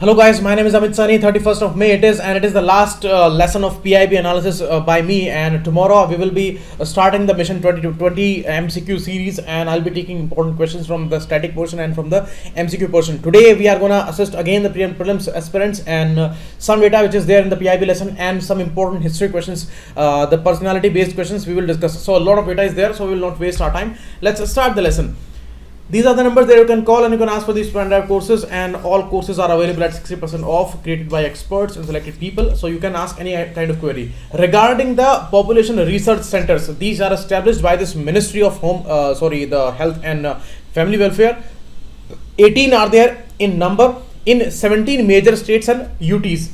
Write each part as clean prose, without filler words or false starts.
Hello guys, my name is Amit Sani. 31st of May it is, and it is the last lesson of PIB analysis by me, and tomorrow we will be starting the Mission 2020 MCQ series, and I'll be taking important questions from the static portion and from the MCQ portion. Today we are gonna assist again the prelims aspirants and some data which is there in the PIB lesson and some important history questions, the personality based questions we will discuss. So a lot of data is there, so we will not waste our time. Let's start the lesson. These are the numbers that you can call and you can ask for these pendrive courses, and all courses are available at 60% off, created by experts and selected people. So you can ask any kind of query regarding the population research centers. These are established by this Ministry of the Health and Family Welfare. 18 are there in number in 17 major states and UTs.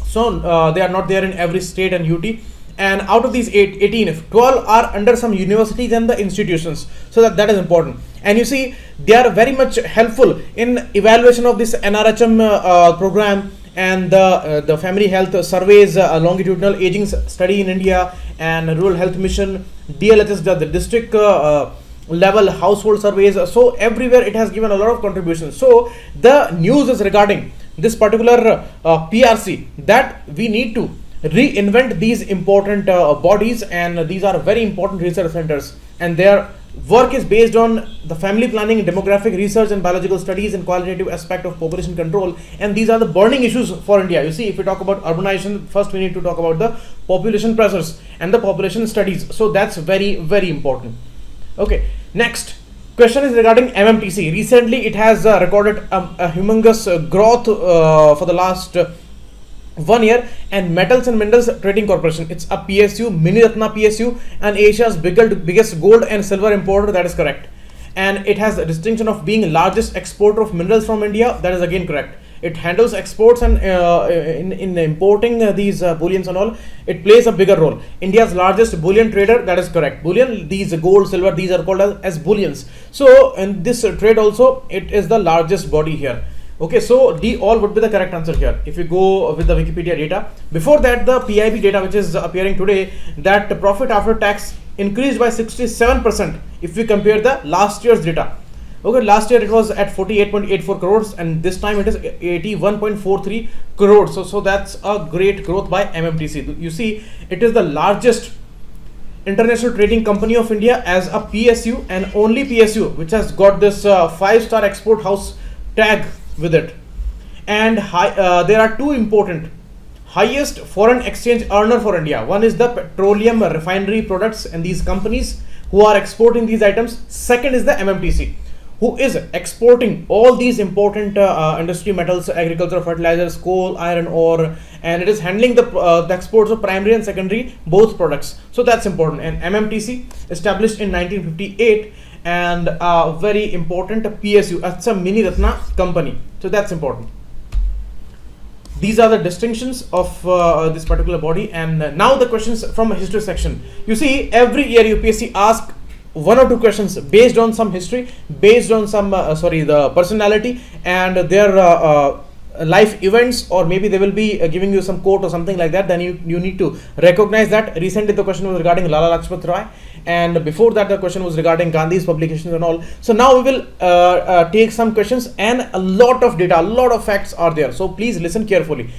So they are not there in every state and UT. And out of these 18, 12 are under some universities and the institutions. So that is important. And you see, they are very much helpful in evaluation of this NRHM program and the family health surveys, longitudinal aging study in India, and rural health mission, DLHS, the district level household surveys. So everywhere it has given a lot of contributions. So the news is regarding this particular PRC that we need to reinvent these important bodies, and these are very important research centers, and their work is based on the family planning, demographic research and biological studies and qualitative aspect of population control. And these are the burning issues for India. You see, if we talk about urbanization, first we need to talk about the population pressures and the population studies. So that's very, very important. Okay, next question is regarding MMTC. Recently it has recorded a humongous growth for the last 1 year, and Metals and Minerals Trading Corporation, it's a PSU, Mini Ratna PSU, and Asia's biggest gold and silver importer. That is correct. And it has the distinction of being largest exporter of minerals from India. That is again correct. It handles exports, and in importing these bullions and all, it plays a bigger role. India's largest bullion trader. That is correct. Bullion, these gold, silver, these are called as bullions. So in this trade also, it is the largest body here. Okay, so D all would be the correct answer here if you go with the Wikipedia data. Before that, the PIB data which is appearing today, that the profit after tax increased by 67% if we compare the last year's data. Okay, last year it was at 48.84 crores, and this time it is 81.43 crores. So that's a great growth by MMTC. You see, it is the largest international trading company of India as a PSU, and only PSU which has got this 5-star export house tag with it. And there are two important highest foreign exchange earner for India. One is the petroleum refinery products and these companies who are exporting these items. Second is the MMTC, who is exporting all these important industry metals, agricultural fertilizers, coal, iron ore, and it is handling the exports of primary and secondary both products. So that's important. And MMTC, established in 1958, and a very important PSU, that's a Mini Ratna company. So that's important. These are the distinctions of this particular body. And now the questions from a history section. You see, every year UPSC asks 1 or 2 questions based on some history, based on some the personality and their life events, or maybe they will be giving you some quote or something like that. Then you need to recognize that. Recently the question was regarding Lala Lajpat Rai, and before that the question was regarding Gandhi's publications and all. So now we will take some questions, and a lot of data, a lot of facts are there. So please listen carefully.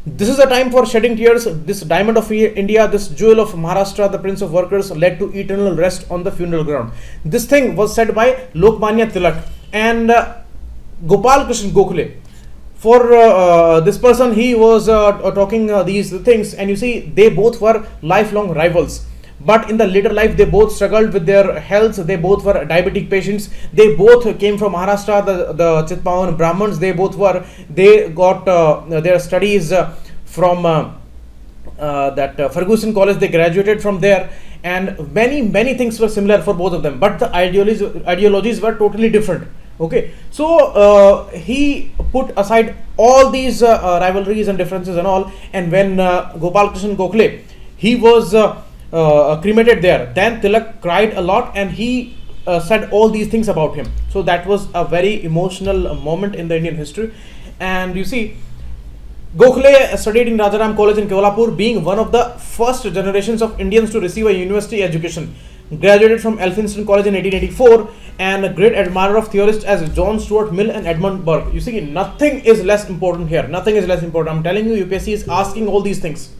This is a time for shedding tears. This diamond of India, this jewel of Maharashtra, the prince of workers, led to eternal rest on the funeral ground. This thing was said by Lokmanya Tilak and Gopal Krishna Gokhale. For this person, he was talking these things, and you see, they both were lifelong rivals. But in the later life, they both struggled with their health. They both were diabetic patients. They both came from Maharashtra, the Chitpavan Brahmins. They got their studies from that Ferguson College. They graduated from there, and many things were similar for both of them. But the ideologies were totally different. Okay, so he put aside all these rivalries and differences and all, and when Gopal Krishna Gokhale, he was cremated there, then Tilak cried a lot, and he said all these things about him. So that was a very emotional moment in the Indian history. And you see, Gokhale studied in Rajaram College in Kolhapur, being one of the first generations of Indians to receive a university education. Graduated from Elphinstone College in 1884, and a great admirer of theorists as John Stuart Mill and Edmund Burke. You see, nothing is less important here. Nothing is less important. I'm telling you, UPSC is asking all these things.